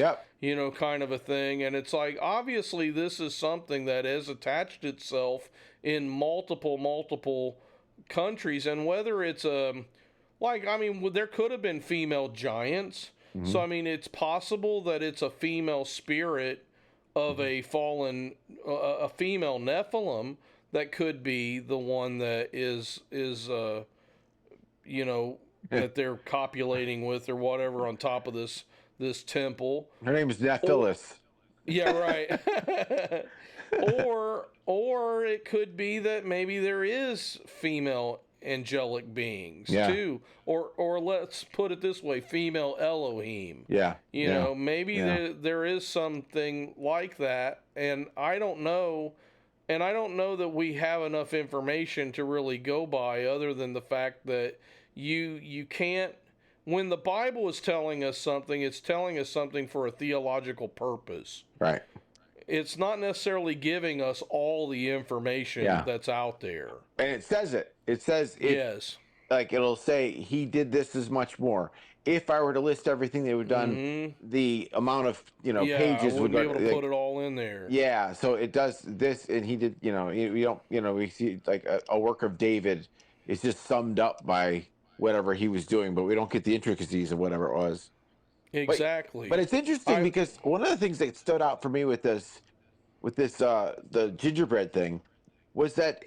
kind of a thing. And it's like, obviously this is something that has attached itself in multiple countries. And whether it's there could have been female giants. So, I mean, it's possible that it's a female spirit of a fallen, a female Nephilim that could be the one that is that they're copulating with or whatever on top of this temple. Her name is Nephilis. Yeah, right. or it could be that maybe there is female angelic beings too, or let's put it this way, female Elohim. Maybe there is something like that, and I don't know that we have enough information to really go by, other than the fact that you can't, when the Bible is telling us something, it's telling us something for a theological purpose, right? It's not necessarily giving us all the information that's out there. And it says it. It says it. Yes. Like, it'll say he did this as much more. If I were to list everything they would done, the amount of pages would be able to put it all in there. Yeah. So it does this, and he did. We see like a work of David is just summed up by whatever he was doing, but we don't get the intricacies of whatever it was. Exactly. But it's interesting because one of the things that stood out for me with this the gingerbread thing was that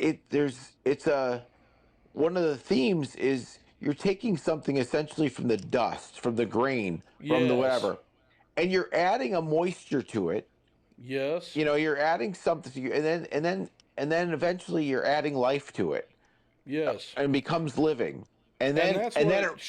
one of the themes is you're taking something essentially from the dust, from the grain, from the whatever, and you're adding a moisture to it. Yes. You're adding something, and then eventually you're adding life to it. Yes. And it becomes living, and then it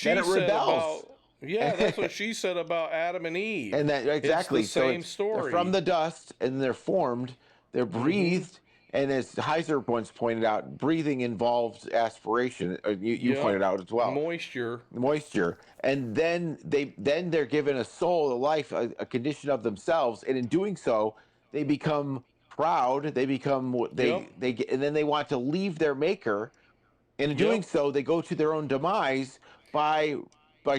rebels. That's what she said about Adam and Eve. And that exactly it's the same story. They're from the dust, and they're formed, they're breathed, and as Heiser once pointed out, breathing involves aspiration. You pointed out as well. Moisture, and then they're given a soul, a life, a condition of themselves, and in doing so, they become proud. They become and then they want to leave their maker, and in doing so, they go to their own demise by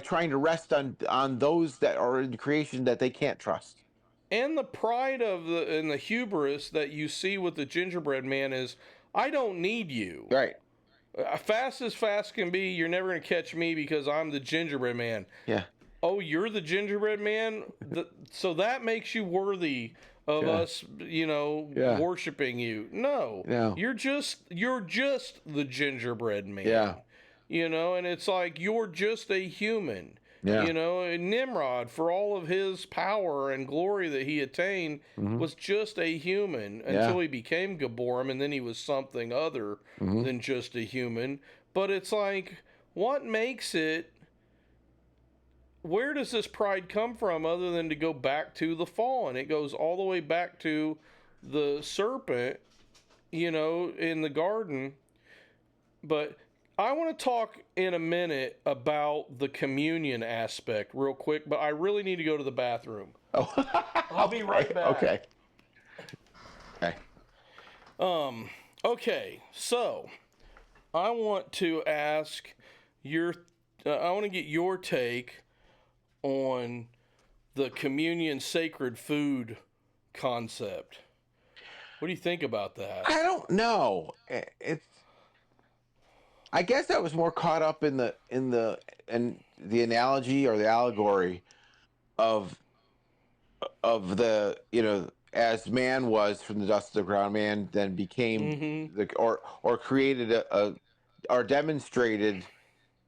trying to rest on those that are in creation that they can't trust. And the pride and the hubris that you see with the Gingerbread Man is, I don't need you. Right. Fast as fast can be, you're never going to catch me because I'm the Gingerbread Man. Yeah. Oh, you're the Gingerbread Man? So that makes you worthy of us, worshiping you. No. You're just the Gingerbread Man. Yeah. And it's like, you're just a human. And Nimrod, for all of his power and glory that he attained, was just a human until he became Gabborim, and then he was something other than just a human. But it's like, what makes it, where does this pride come from other than to go back to the fall? And it goes all the way back to the serpent, in the garden. But I want to talk in a minute about the communion aspect real quick, but I really need to go to the bathroom. Oh, I'll be right back. Okay. Okay, so I want to ask I want to get your take on the communion sacred food concept. What do you think about that? I don't know. I guess I was more caught up in the analogy or the allegory of the, as man was from the dust of the ground, man then became or created or demonstrated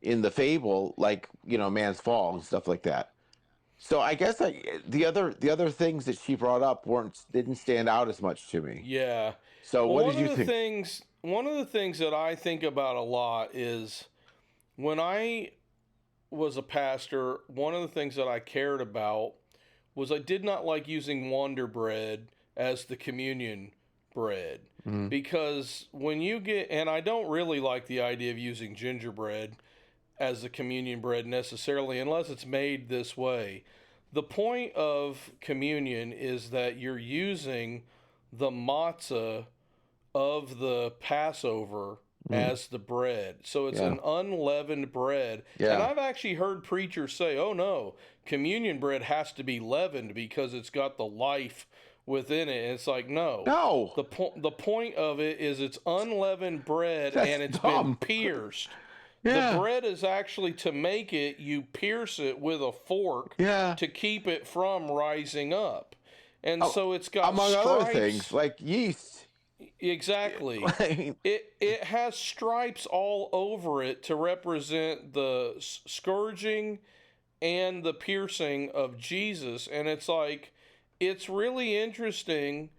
in the fable, like, man's fall and stuff like that. So I guess the other things that she brought up didn't stand out as much to me. Yeah. So what did you think? One of the things that I think about a lot is when I was a pastor, one of the things that I cared about was I did not like using Wonder Bread as the communion bread. Mm-hmm. Because when you and I don't really like the idea of using gingerbread as the communion bread necessarily, unless it's made this way. The point of communion is that you're using the matzah of the Passover as the bread. So it's an unleavened bread. Yeah. And I've actually heard preachers say, oh no, communion bread has to be leavened because it's got the life within it. And it's like, no. The point of it is it's unleavened bread. That's and it's dumb. Been pierced. Yeah. The bread is actually, to make it, you pierce it with a fork to keep it from rising up. And so it's got among stripes. Other things, like yeast. Exactly. It has stripes all over it to represent the scourging and the piercing of Jesus. And it's like, it's really interesting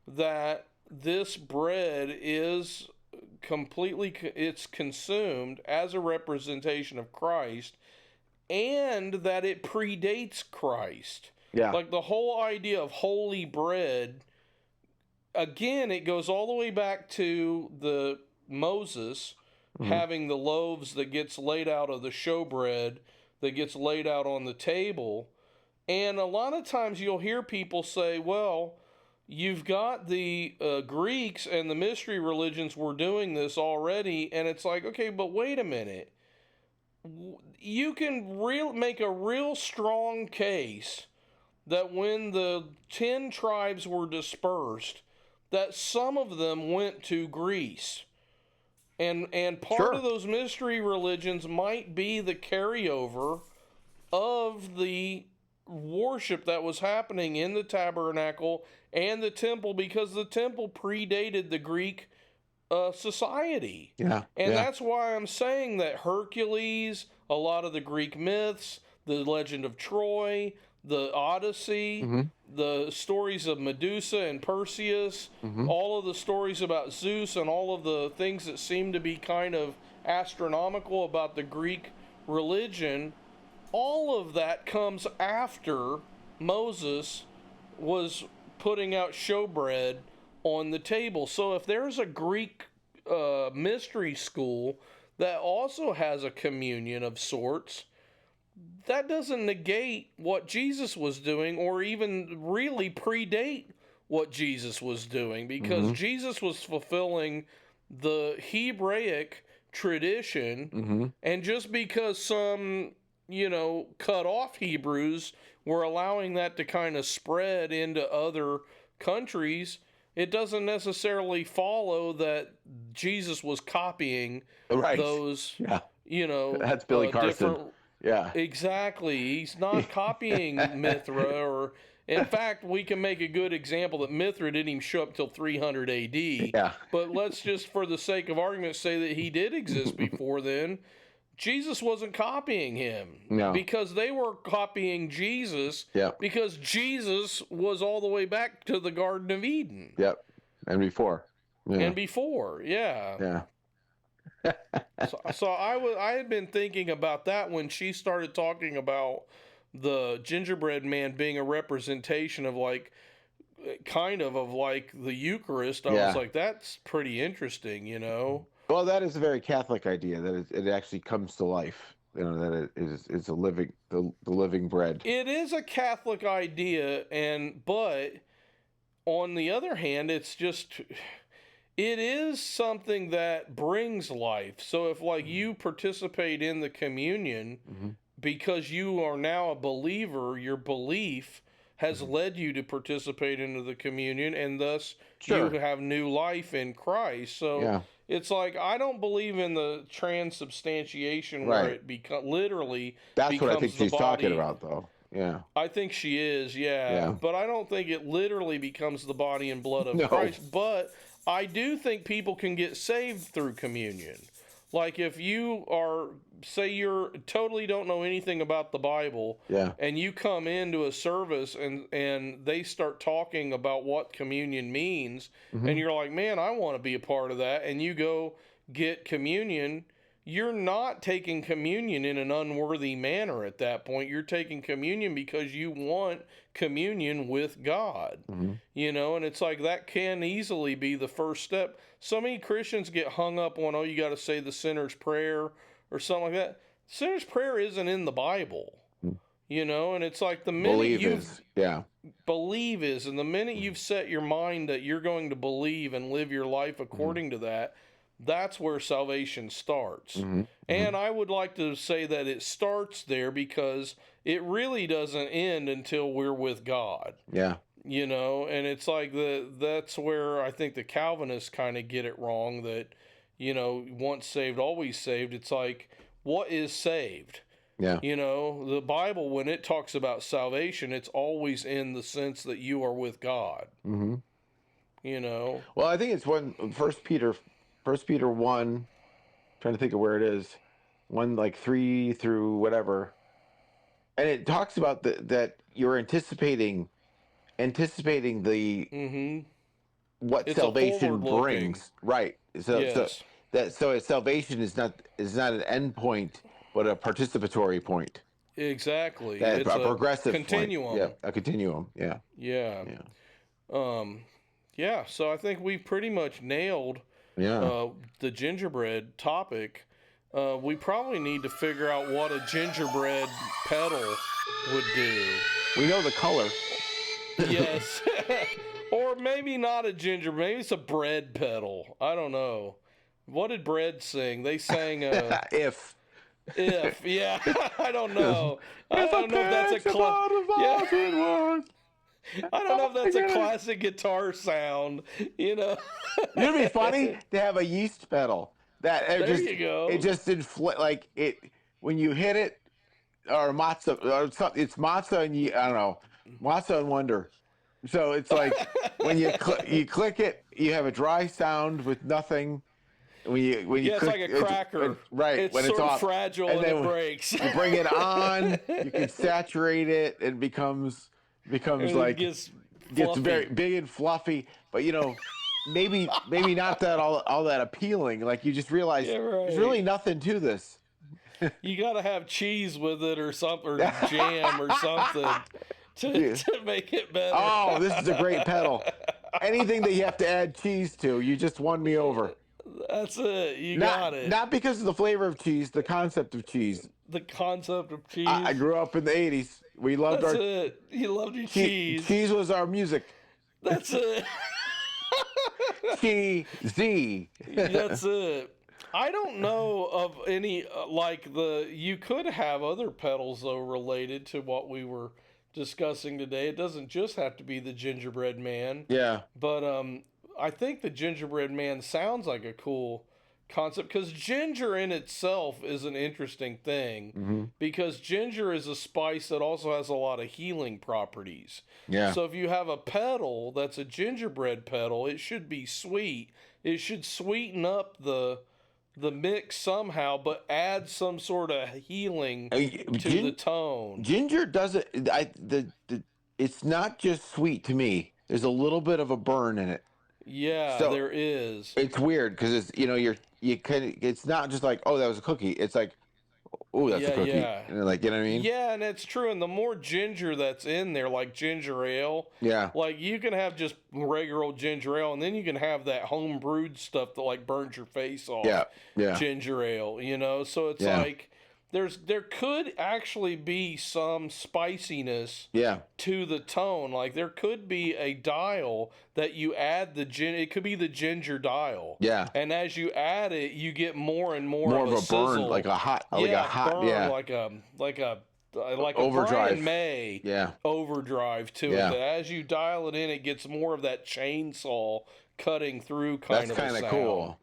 that this bread is it's consumed as a representation of Christ, and that it predates Christ. Yeah. Like the whole idea of holy bread, again, it goes all the way back to the Moses having the loaves that gets laid out of the showbread that gets laid out on the table. And a lot of times you'll hear people say, well, you've got the Greeks and the mystery religions were doing this already, and it's like, okay, but wait a minute. You can make a real strong case that when the 10 tribes were dispersed, that some of them went to Greece. And part of those mystery religions might be the carryover of the worship that was happening in the tabernacle and the temple, because the temple predated the Greek society. Yeah. And that's why I'm saying that Hercules, a lot of the Greek myths, the legend of Troy, the Odyssey, the stories of Medusa and Perseus, all of the stories about Zeus and all of the things that seem to be kind of astronomical about the Greek religion, all of that comes after Moses was putting out showbread on the table. So if there's a Greek mystery school that also has a communion of sorts, that doesn't negate what Jesus was doing or even really predate what Jesus was doing, because Jesus was fulfilling the Hebraic tradition, and just because some cut off Hebrews were allowing that to kind of spread into other countries, it doesn't necessarily follow that Jesus was copying those, that's Billy Carson. Yeah, exactly. He's not copying Mithra, or in fact, we can make a good example that Mithra didn't even show up till 300 AD. Yeah. But let's just, for the sake of argument, say that he did exist before then. Jesus wasn't copying him. No. Because they were copying Jesus. Yep. Because Jesus was all the way back to the Garden of Eden. Yep. And before. Yeah. And before, yeah. Yeah. So I had been thinking about that when she started talking about the gingerbread man being a representation of like of like the Eucharist. I was Yeah. like, that's pretty interesting, you know. Well, that is a very Catholic idea that it actually comes to life. You know, that it is it's a living the living bread. It is a Catholic idea, but on the other hand, it is something that brings life. So if like you participate in the communion Mm-hmm. because you are now a believer, your belief has led you to participate into the communion, and thus Sure. you have new life in Christ. So Yeah. it's like I don't believe in the transubstantiation where Right. it literally That's what I think becomes the she's talking body. about, though. Yeah. I think she is, yeah. Yeah. But I don't think it literally becomes the body and blood of No. Christ. But I do think people can get saved through communion. Like if you are, say you're totally don't know anything about the Bible, Yeah. and you come into a service and they start talking about what communion means, Mm-hmm. and you're like, man, I want to be a part of that, and you go get communion, you're not taking communion in an unworthy manner at that point. You're taking communion because you want communion with God. Mm-hmm. You know, and it's like that can easily be the first step. So many Christians get hung up on, oh, you got to say the sinner's prayer or something like that. Sinner's prayer isn't in the Bible. You know, and it's like the minute Believe you is. Yeah. believe is, and the minute you've set your mind that you're going to believe and live your life according to that, that's where salvation starts. Mm-hmm. And I would like to say that it starts there because it really doesn't end until we're with God. Yeah. You know, and it's like that's where I think the Calvinists kind of get it wrong that, you know, once saved, always saved. It's like, what is saved? Yeah. You know, the Bible, when it talks about salvation, it's always in the sense that you are with God. Mm-hmm. You know? Well, I think it's First Peter 1, trying to think of where it is, 1 like 3 through whatever. And it talks about that you're anticipating the what It's a salvation forward-looking. brings, right? So Yes. salvation is not an end point, but a participatory point. Exactly. That It's a progressive continuum. point. Yeah, a continuum. Yeah. Yeah. Yeah. Yeah, so I think we've pretty much nailed Yeah. the gingerbread topic. We probably need to figure out what a gingerbread petal would do. We know the color. Yes. Or maybe not a gingerbread. Maybe it's a bread petal. I don't know. What did Bread sing? They sang If. Yeah. I don't know. I don't know if that's a I don't know if that's a classic guitar sound, you know. It'd be funny to have a yeast pedal. There you go. It just inflate like it when you hit it, or matzah or something. It's matzah and I don't know, matzah and wonder. So it's like when you click it, you have a dry sound with nothing. When you it's click, like a cracker. Right. It's when sort it's of off, fragile and it breaks. You bring it on. You can saturate it. It becomes like gets very big and fluffy. But you know, maybe not that all that appealing. Like you just realize there's really nothing to this. You got to have cheese with it or something, or jam or something to make it better. Oh, this is a great pedal. Anything that you have to add cheese to, you just won me over. That's it. You got it. Not because of the flavor of cheese, the concept of cheese. The concept of cheese. I grew up in the 80s. We loved That's it. You loved your cheese. Cheese was our music. That's it. Cheesy. That's it. I don't know of any you could have other pedals though related to what we were discussing today. It doesn't just have to be the Gingerbread Man. Yeah. But I think the Gingerbread Man sounds like a cool concept because ginger in itself is an interesting thing because ginger is a spice that also has a lot of healing properties. Yeah. So if you have a pedal that's a gingerbread pedal, it should be sweet. It should sweeten up the mix somehow, but add some sort of healing to the tone. Ginger doesn't. It's not just sweet to me. There's a little bit of a burn in it. Yeah, So there is. it's weird because it's you kind of it's not just like, oh, that was a cookie. It's like, oh, that's a Yeah, cookie. yeah. And like, you know what I mean? Yeah, and it's true. And the more ginger that's in there, like ginger ale, Yeah. like you can have just regular old ginger ale, and then you can have that home brewed stuff that like burns your face off. Yeah. Yeah. Ginger ale, So it's Yeah. like there could actually be some spiciness Yeah. to the tone. Like there could be a dial that you add the it could be the ginger dial. Yeah. And as you add it, you get more and more, More of a sizzle. burn, like a hot, burn, yeah, like a overdrive. Brian May Yeah. overdrive to Yeah. it. That as you dial it in, it gets more of that chainsaw cutting through That's kind kind of of cool.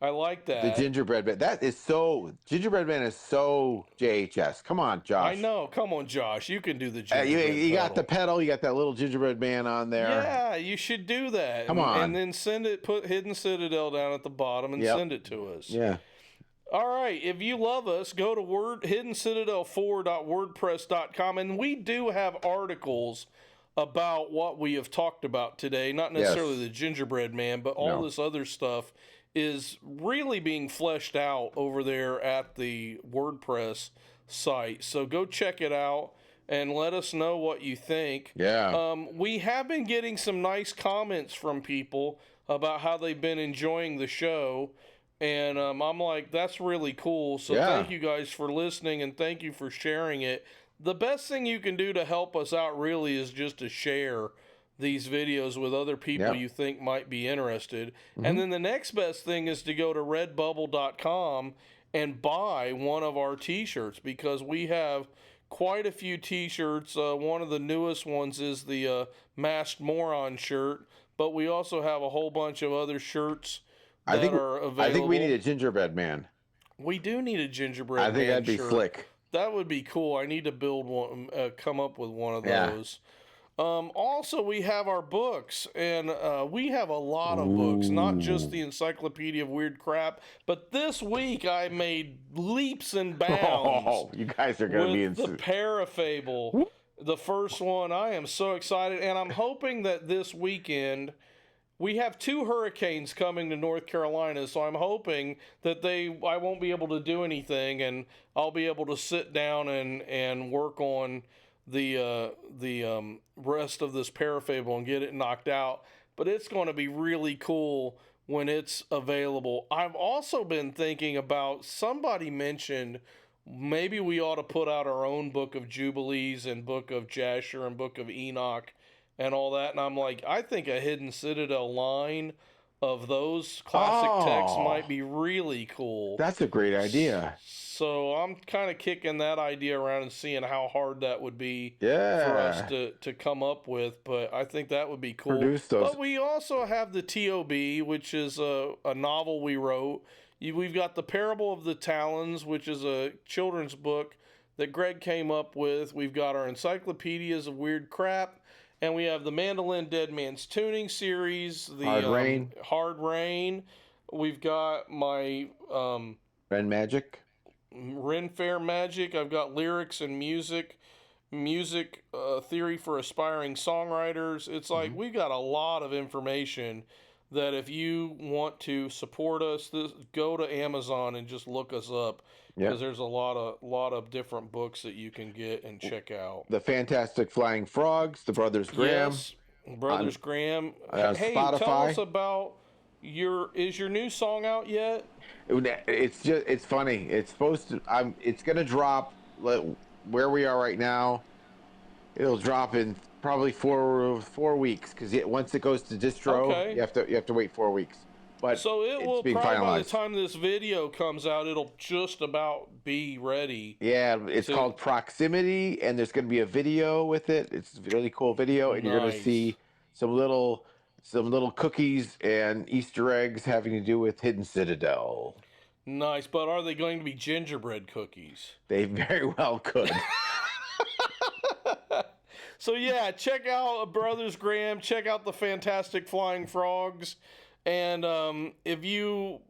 I like that. The gingerbread man. That is so. Gingerbread man is so JHS. Come on, Josh. I know. Come on, Josh. You can do the gingerbread you got the pedal. pedal. You got that little gingerbread man on there. Yeah, you should do that. Come on. And then send it, put Hidden Citadel down at the bottom and Yep. send it to us. Yeah. All right. If you love us, go to hiddencitadel4.wordpress.com. And we do have articles about what we have talked about today. Not necessarily Yes. the gingerbread man, but all No. this other stuff is really being fleshed out over there at the WordPress site. So go check it out and let us know what you think. Yeah. We have been getting some nice comments from people about how they've been enjoying the show. And I'm like, that's really cool. So Yeah. thank you guys for listening and thank you for sharing it. The best thing you can do to help us out really is just to share these videos with other people Yep. you think might be interested. Mm-hmm. And then the next best thing is to go to redbubble.com and buy one of our t-shirts because we have quite a few t-shirts. One of the newest ones is the Masked Moron shirt, but we also have a whole bunch of other shirts that are available. I think we need a gingerbread man. We do need a gingerbread man I think that'd be shirt. slick. That would be cool. I need to build one, come up with one of Yeah. those. Also, we have our books, and we have a lot of books, not just the Encyclopedia of Weird Crap, but this week I made leaps and bounds. Oh, you guys are going to be with the Parafable, the first one. I am so excited, and I'm hoping that this weekend we have 2 hurricanes coming to North Carolina, so I'm hoping that I won't be able to do anything, and I'll be able to sit down and work on the rest of this Parafable and get it knocked out. But it's going to be really cool when it's available. I've also been thinking about, somebody mentioned maybe we ought to put out our own Book of Jubilees and Book of Jasher and Book of Enoch and all that. And I'm like, I think a Hidden Citadel line of those classic texts might be really cool. That's a great idea. So I'm kind of kicking that idea around and seeing how hard that would be for us to come up with. But I think that would be cool. Produce those. But we also have the TOB, which is a novel we wrote. We've got the Parable of the Talons, which is a children's book that Greg came up with. We've got our Encyclopedias of Weird Crap. And we have the Mandolin Dead Man's Tuning series. The Hard Rain. We've got my Ren Magic. Ren Fair Magic. I've got lyrics and music theory for aspiring songwriters. It's like we've got a lot of information that if you want to support us, go to Amazon and just look us up because there's a lot of different books that you can get and check out. The Fantastic Flying Frogs, the Brothers Graham. Yes, Brothers Graham. Hey, Spotify. Tell us about is your new song out yet? It's funny. It's supposed to. It's gonna drop where we are right now. It'll drop in probably 4 weeks because once it goes to distro, you have to wait 4 weeks. But so it will being probably finalized. by the time this video comes out, it'll just about be ready. Yeah, it's called Proximity, and there's going to be a video with it. It's a really cool video, and you're going to see some little cookies and Easter eggs having to do with Hidden Citadel. Nice, but are they going to be gingerbread cookies? They very well could. So yeah, check out Brothers Graham. Check out the Fantastic Flying Frogs. And if you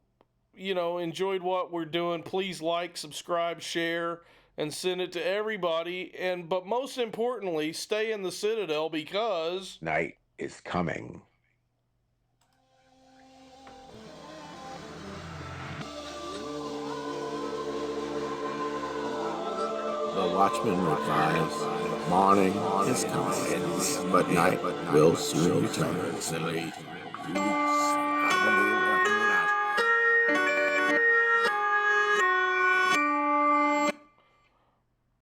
enjoyed what we're doing, please like, subscribe, share, and send it to everybody. But most importantly, stay in the Citadel because night is coming. The watchman replies, morning is coming, but night will soon return. Silly, you